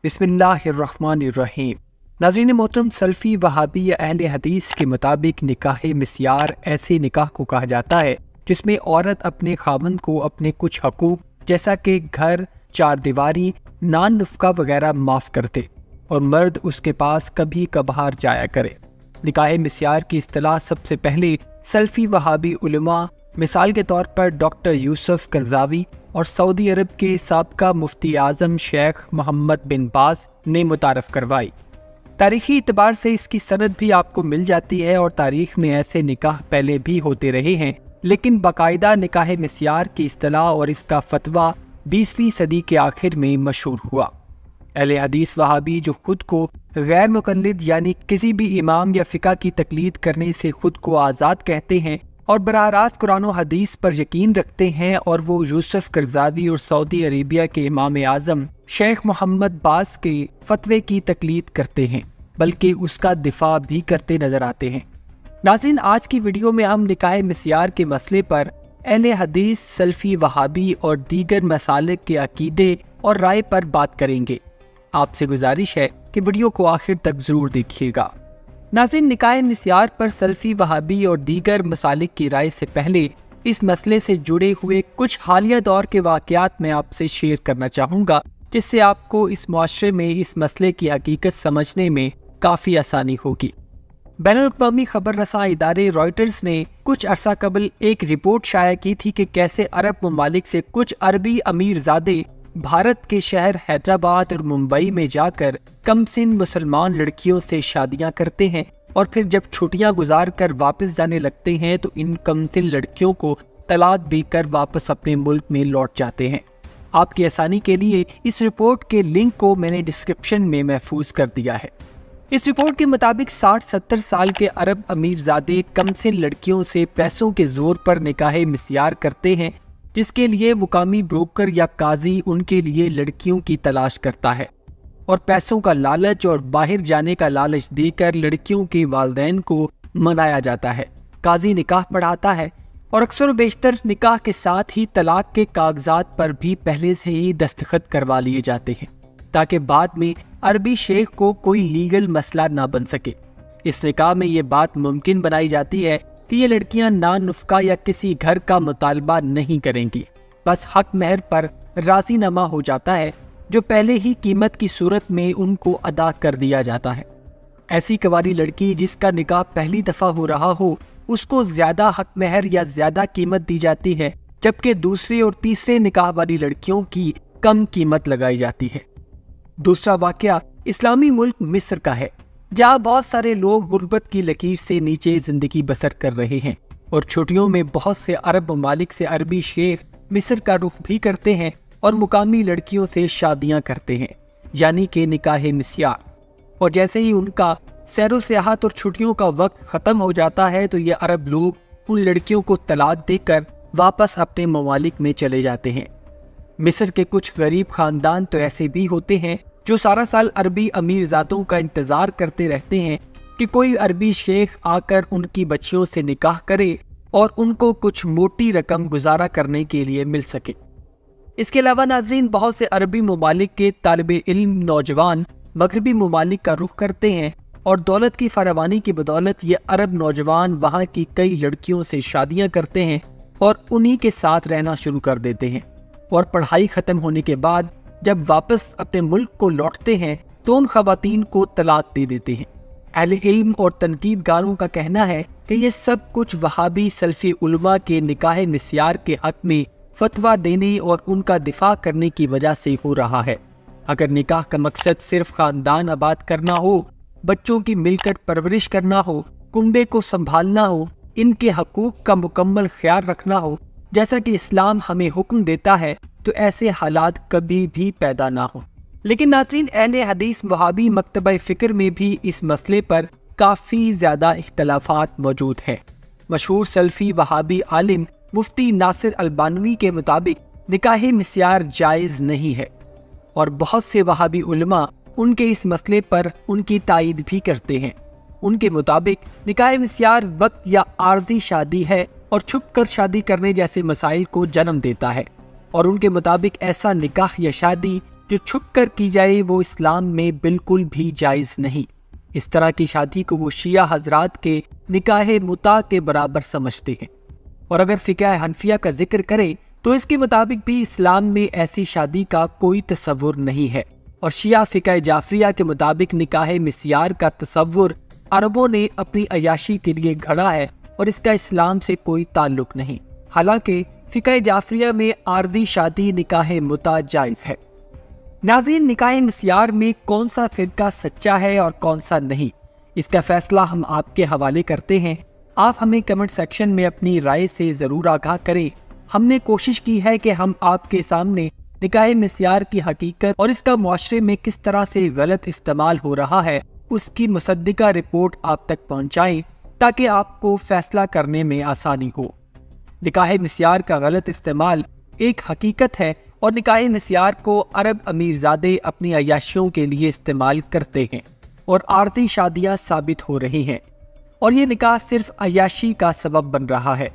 بسم اللہ الرحمن الرحیم۔ ناظرین محترم، سلفی وہابی یا اہل حدیث کے مطابق نکاح مسیار ایسے نکاح کو کہا جاتا ہے جس میں عورت اپنے خاوند کو اپنے کچھ حقوق جیسا کہ گھر، چار دیواری، نان نفقہ وغیرہ معاف کر دے اور مرد اس کے پاس کبھی کبھار جایا کرے۔ نکاح مسیار کی اصطلاح سب سے پہلے سلفی وہابی علماء، مثال کے طور پر ڈاکٹر یوسف قرضاوی اور سعودی عرب کے سابقہ مفتی اعظم شیخ محمد بن باز نے متعارف کروائی۔ تاریخی اعتبار سے اس کی سند بھی آپ کو مل جاتی ہے اور تاریخ میں ایسے نکاح پہلے بھی ہوتے رہے ہیں، لیکن باقاعدہ نکاح مسیار کی اصطلاح اور اس کا فتویٰ 20ویں صدی کے آخر میں مشہور ہوا۔ اہل حدیث وہابی جو خود کو غیر مقلد یعنی کسی بھی امام یا فقہ کی تقلید کرنے سے خود کو آزاد کہتے ہیں اور براہ راست قرآن و حدیث پر یقین رکھتے ہیں، اور وہ یوسف قرضاوی اور سعودی عربیہ کے امام اعظم شیخ محمد باز کے فتوے کی تقلید کرتے ہیں، بلکہ اس کا دفاع بھی کرتے نظر آتے ہیں۔ ناظرین، آج کی ویڈیو میں ہم نکاح مسیار کے مسئلے پر اہل حدیث، سلفی وہابی اور دیگر مسالک کے عقیدے اور رائے پر بات کریں گے۔ آپ سے گزارش ہے کہ ویڈیو کو آخر تک ضرور دیکھیے گا۔ ناظرین، نکاح مسیار پر سلفی وہابی اور دیگر مسالک کی رائے سے پہلے اس مسئلے سے جڑے ہوئے کچھ حالیہ دور کے واقعات میں آپ سے شیئر کرنا چاہوں گا، جس سے آپ کو اس معاشرے میں اس مسئلے کی حقیقت سمجھنے میں کافی آسانی ہوگی۔ بین الاقوامی خبر رساں ادارے رائٹرز نے کچھ عرصہ قبل ایک رپورٹ شائع کی تھی کہ کیسے عرب ممالک سے کچھ عربی امیر زادے بھارت کے شہر حیدرآباد اور ممبئی میں جا کر کم سن مسلمان لڑکیوں سے شادیاں کرتے ہیں، اور پھر جب چھٹیاں گزار کر واپس جانے لگتے ہیں تو ان کم سن لڑکیوں کو طلاق دے کر واپس اپنے ملک میں لوٹ جاتے ہیں۔ آپ کی آسانی کے لیے اس رپورٹ کے لنک کو میں نے ڈسکرپشن میں محفوظ کر دیا ہے۔ اس رپورٹ کے مطابق 60-70 سال کے عرب امیر زادے کم سن لڑکیوں سے پیسوں کے زور پر نکاح مسیار کرتے ہیں، جس کے لیے مقامی بروکر یا قاضی ان کے لیے لڑکیوں کی تلاش کرتا ہے، اور پیسوں کا لالچ اور باہر جانے کا لالچ دے کر لڑکیوں کے والدین کو منایا جاتا ہے۔ قاضی نکاح پڑھاتا ہے اور اکثر و بیشتر نکاح کے ساتھ ہی طلاق کے کاغذات پر بھی پہلے سے ہی دستخط کروا لیے جاتے ہیں، تاکہ بعد میں عربی شیخ کو کوئی لیگل مسئلہ نہ بن سکے۔ اس نکاح میں یہ بات ممکن بنائی جاتی ہے کہ یہ لڑکیاں نان نفقہ یا کسی گھر کا مطالبہ نہیں کریں گی، بس حق مہر پر راضی نامہ ہو جاتا ہے جو پہلے ہی قیمت کی صورت میں ان کو ادا کر دیا جاتا ہے۔ ایسی کنواری لڑکی جس کا نکاح پہلی دفعہ ہو رہا ہو، اس کو زیادہ حق مہر یا زیادہ قیمت دی جاتی ہے، جبکہ دوسرے اور تیسرے نکاح والی لڑکیوں کی کم قیمت لگائی جاتی ہے۔ دوسرا واقعہ اسلامی ملک مصر کا ہے، جہاں بہت سارے لوگ غربت کی لکیر سے نیچے زندگی بسر کر رہے ہیں، اور چھٹیوں میں بہت سے عرب ممالک سے عربی شیخ مصر کا رخ بھی کرتے ہیں اور مقامی لڑکیوں سے شادیاں کرتے ہیں، یعنی کہ نکاح مسیار۔ اور جیسے ہی ان کا سیر و سیاحت اور چھٹیوں کا وقت ختم ہو جاتا ہے تو یہ عرب لوگ ان لڑکیوں کو طلاق دے کر واپس اپنے ممالک میں چلے جاتے ہیں۔ مصر کے کچھ غریب خاندان تو ایسے بھی ہوتے ہیں جو سارا سال عربی امیر ذاتوں کا انتظار کرتے رہتے ہیں کہ کوئی عربی شیخ آ کر ان کی بچیوں سے نکاح کرے اور ان کو کچھ موٹی رقم گزارا کرنے کے لیے مل سکے۔ اس کے علاوہ ناظرین، بہت سے عربی ممالک کے طالب علم نوجوان مغربی ممالک کا رخ کرتے ہیں، اور دولت کی فراوانی کی بدولت یہ عرب نوجوان وہاں کی کئی لڑکیوں سے شادیاں کرتے ہیں اور انہی کے ساتھ رہنا شروع کر دیتے ہیں، اور پڑھائی ختم ہونے کے بعد جب واپس اپنے ملک کو لوٹتے ہیں تو ان خواتین کو طلاق دے دیتے ہیں۔ اہل علم اور تنقید گاروں کا کہنا ہے کہ یہ سب کچھ وہابی سلفی علماء کے نکاح مسیار کے حق میں فتویٰ دینے اور ان کا دفاع کرنے کی وجہ سے ہو رہا ہے۔ اگر نکاح کا مقصد صرف خاندان آباد کرنا ہو، بچوں کی مل کر پرورش کرنا ہو، کنبے کو سنبھالنا ہو، ان کے حقوق کا مکمل خیال رکھنا ہو، جیسا کہ اسلام ہمیں حکم دیتا ہے، تو ایسے حالات کبھی بھی پیدا نہ ہوں۔ لیکن ناظرین، اہل حدیث وہابی مکتبہ فکر میں بھی اس مسئلے پر کافی زیادہ اختلافات موجود ہیں۔ مشہور سلفی وہابی عالم مفتی ناصر البانوی کے مطابق نکاح مسیار جائز نہیں ہے، اور بہت سے وہابی علماء ان کے اس مسئلے پر ان کی تائید بھی کرتے ہیں۔ ان کے مطابق نکاح مسیار وقت یا عارضی شادی ہے اور چھپ کر شادی کرنے جیسے مسائل کو جنم دیتا ہے، اور ان کے مطابق ایسا نکاح یا شادی جو چھپ کر کی جائے وہ اسلام میں بالکل بھی جائز نہیں۔ اس طرح کی شادی کو وہ شیعہ حضرات کے نکاح متع کے برابر سمجھتے ہیں، اور اگر فقہ حنفیہ کا ذکر کریں تو اس کے مطابق بھی اسلام میں ایسی شادی کا کوئی تصور نہیں ہے، اور شیعہ فقہ جعفریہ کے مطابق نکاح مسیار کا تصور عربوں نے اپنی عیاشی کے لیے گھڑا ہے اور اس کا اسلام سے کوئی تعلق نہیں۔ حالانکہ فقہ جعفریہ میں عارضی شادی نکاح متع جائز ہے۔ ناظرین، نکاح مسیار میں کون سا فرقہ سچا ہے اور کون سا نہیں، اس کا فیصلہ ہم آپ کے حوالے کرتے ہیں۔ آپ ہمیں کمنٹ سیکشن میں اپنی رائے سے ضرور آگاہ کریں۔ ہم نے کوشش کی ہے کہ ہم آپ کے سامنے نکاح مسیار کی حقیقت اور اس کا معاشرے میں کس طرح سے غلط استعمال ہو رہا ہے اس کی مصدقہ رپورٹ آپ تک پہنچائیں تاکہ آپ کو فیصلہ کرنے میں آسانی ہو۔ نکاح مسیار کا غلط استعمال ایک حقیقت ہے، اور نکاح مسیار کو عرب امیرزادے اپنی عیاشیوں کے لیے استعمال کرتے ہیں اور عارضی شادیاں ثابت ہو رہی ہیں، اور یہ نکاح صرف عیاشی کا سبب بن رہا ہے۔